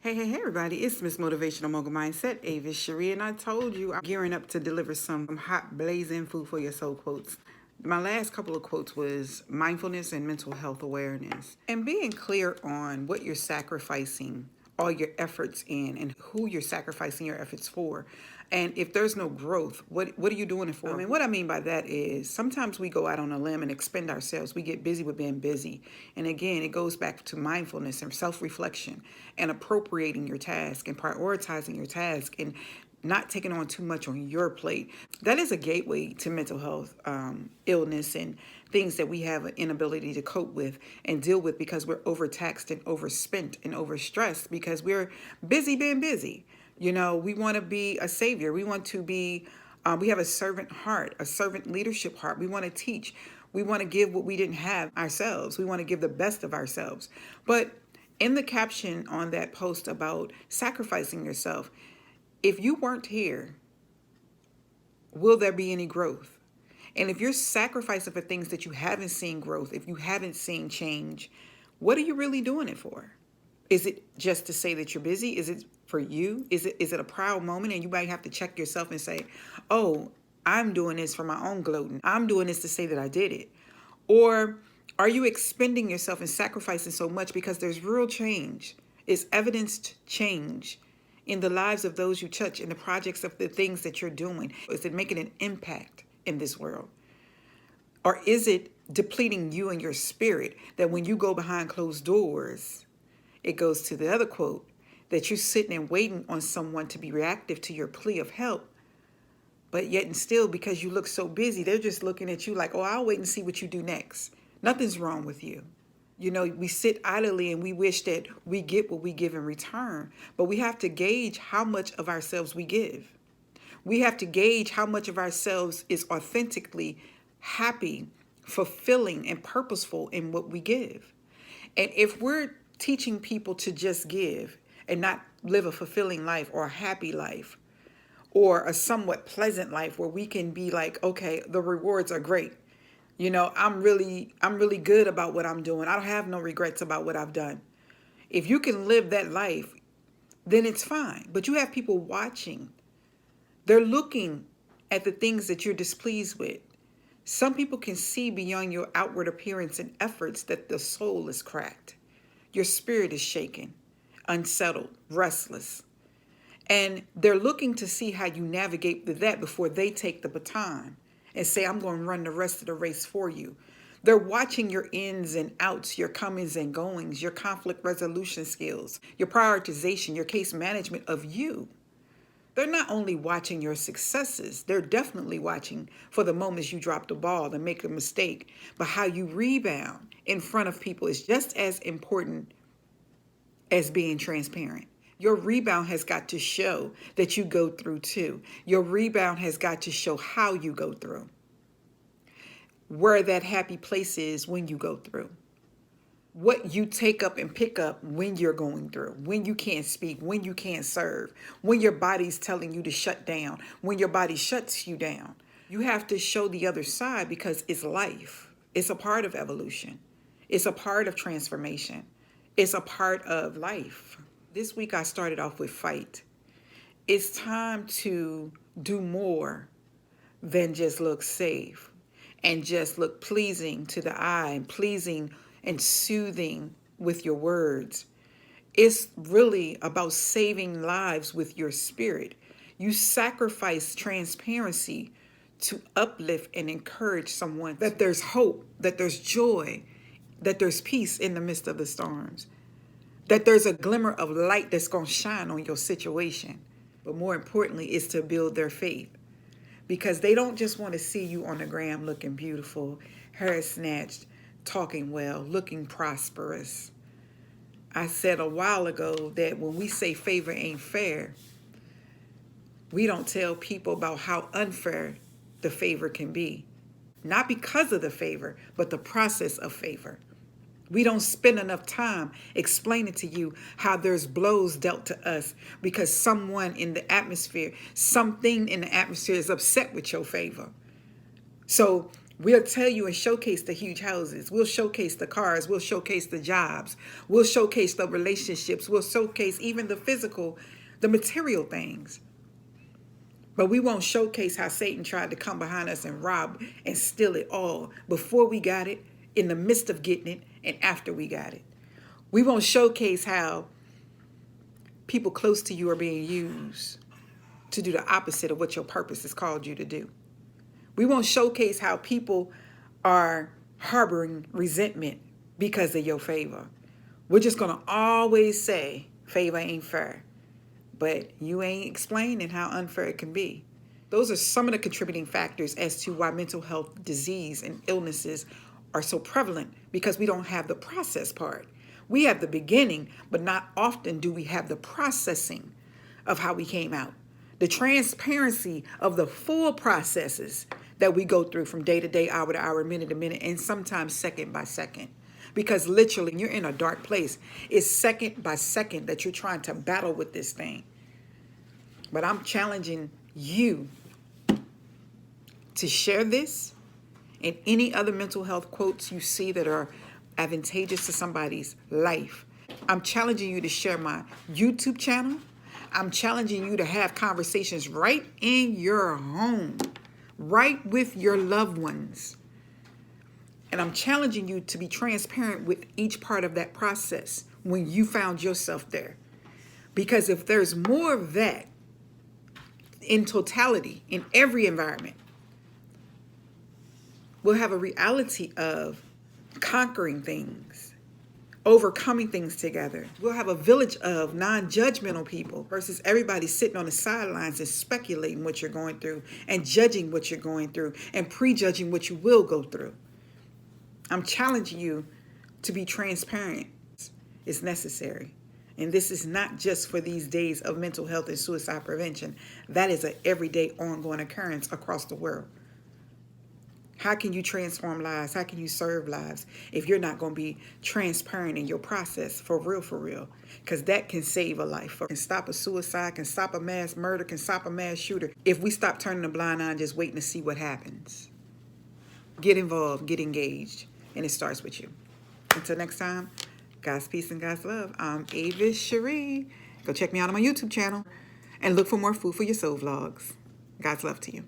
Hey, everybody. It's Miss Motivational Mogul Mindset, Avis, Cherie, and I told you I'm gearing up to deliver some hot, blazing food for your soul quotes. My last couple of quotes was mindfulness and mental health awareness. And being clear on what you're sacrificing all your efforts in and who you're sacrificing your efforts for. And if there's no growth, what are you doing it for? I mean, what I mean by that is sometimes we go out on a limb and expend ourselves. We get busy with being busy. And again, it goes back to mindfulness and self-reflection and appropriating your task and prioritizing your task and not taking on too much on your plate. That is a gateway to mental health, illness, and things that we have an inability to cope with and deal with because we're overtaxed and overspent and overstressed because we're busy being busy. You know, we want to be a savior. We want to be, we have a servant heart, a servant leadership heart. We want to teach. We want to give what we didn't have ourselves. We want to give the best of ourselves. But in the caption on that post about sacrificing yourself, if you weren't here, will there be any growth? And if you're sacrificing for things that you haven't seen growth, if you haven't seen change, what are you really doing it for? Is it just to say that you're busy? Is it for you? Is it a proud moment? And you might have to check yourself and say, oh, I'm doing this for my own gloating. I'm doing this to say that I did it. Or are you expending yourself and sacrificing so much because there's real change? It's evidenced change in the lives of those you touch, in the projects of the things that you're doing? Is it making an impact in this world? Or is it depleting you and your spirit that when you go behind closed doors, it goes to the other quote, that you're sitting and waiting on someone to be reactive to your plea of help, but yet and still, because you look so busy, they're just looking at you like, oh, I'll wait and see what you do next. Nothing's wrong with you. You know, we sit idly and we wish that we get what we give in return, but we have to gauge how much of ourselves we give. We have to gauge how much of ourselves is authentically happy, fulfilling, and purposeful in what we give. And if we're teaching people to just give and not live a fulfilling life or a happy life or a somewhat pleasant life where we can be like, okay, the rewards are great. You know, I'm really good about what I'm doing. I don't have no regrets about what I've done. If you can live that life, then it's fine. But you have people watching. They're looking at the things that you're displeased with. Some people can see beyond your outward appearance and efforts that the soul is cracked. Your spirit is shaken, unsettled, restless. And they're looking to see how you navigate through that before they take the baton and say, I'm going to run the rest of the race for you. They're watching your ins and outs, your comings and goings, your conflict resolution skills, your prioritization, your case management of you. They're not only watching your successes, they're definitely watching for the moments you drop the ball and make a mistake. But how you rebound in front of people is just as important as being transparent. Your rebound has got to show that you go through too. Your rebound has got to show how you go through, where that happy place is when you go through, what you take up and pick up when you're going through, when you can't speak, when you can't serve, when your body's telling you to shut down, when your body shuts you down. You have to show the other side because it's life. It's a part of evolution. It's a part of transformation. It's a part of life. This week I started off with fight. It's time to do more than just look safe and just look pleasing to the eye and pleasing and soothing with your words. It's really about saving lives with your spirit. You sacrifice transparency to uplift and encourage someone that there's hope, that there's joy, that there's peace in the midst of the storms, that there's a glimmer of light that's going to shine on your situation. But more importantly, is to build their faith. Because they don't just want to see you on the gram looking beautiful, hair snatched, talking well, looking prosperous. I said a while ago that when we say favor ain't fair, we don't tell people about how unfair the favor can be. Not because of the favor, but the process of favor. We don't spend enough time explaining to you how there's blows dealt to us because someone in the atmosphere, something in the atmosphere is upset with your favor. So We'll tell you and showcase the huge houses. We'll showcase the cars. We'll showcase the jobs. We'll showcase the relationships. We'll showcase even the physical, the material things. But we won't showcase how Satan tried to come behind us and rob and steal it all before we got it, in the midst of getting it, and after we got it. We won't showcase how people close to you are being used to do the opposite of what your purpose has called you to do. We won't showcase how people are harboring resentment because of your favor. We're just going to always say favor ain't fair, but you ain't explaining how unfair it can be. Those are some of the contributing factors as to why mental health disease and illnesses are so prevalent, because we don't have the process part. We have the beginning, but not often do we have the processing of how we came out. The transparency of the full processes that we go through from day to day, hour to hour, minute to minute, and sometimes second by second. Because literally, you're in a dark place. It's second by second that you're trying to battle with this thing. But I'm challenging you to share this and any other mental health quotes you see that are advantageous to somebody's life. I'm challenging you to share my YouTube channel. I'm challenging you to have conversations right in your home, right with your loved ones. And I'm challenging you to be transparent with each part of that process when you found yourself there. Because if there's more of that in totality, in every environment, we'll have a reality of conquering things, overcoming things together. We'll have a village of non-judgmental people versus everybody sitting on the sidelines and speculating what you're going through and judging what you're going through and prejudging what you will go through. I'm challenging you to be transparent. It's necessary. And this is not just for these days of mental health and suicide prevention. That is an everyday ongoing occurrence across the world. How can you transform lives? How can you serve lives if you're not going to be transparent in your process for real? Because that can save a life, can stop a suicide, can stop a mass murder, can stop a mass shooter. If we stop turning a blind eye and just waiting to see what happens. Get involved, get engaged, and it starts with you. Until next time, God's peace and God's love. I'm Avis Cherie. Go check me out on my YouTube channel and look for more Food for Your Soul vlogs. God's love to you.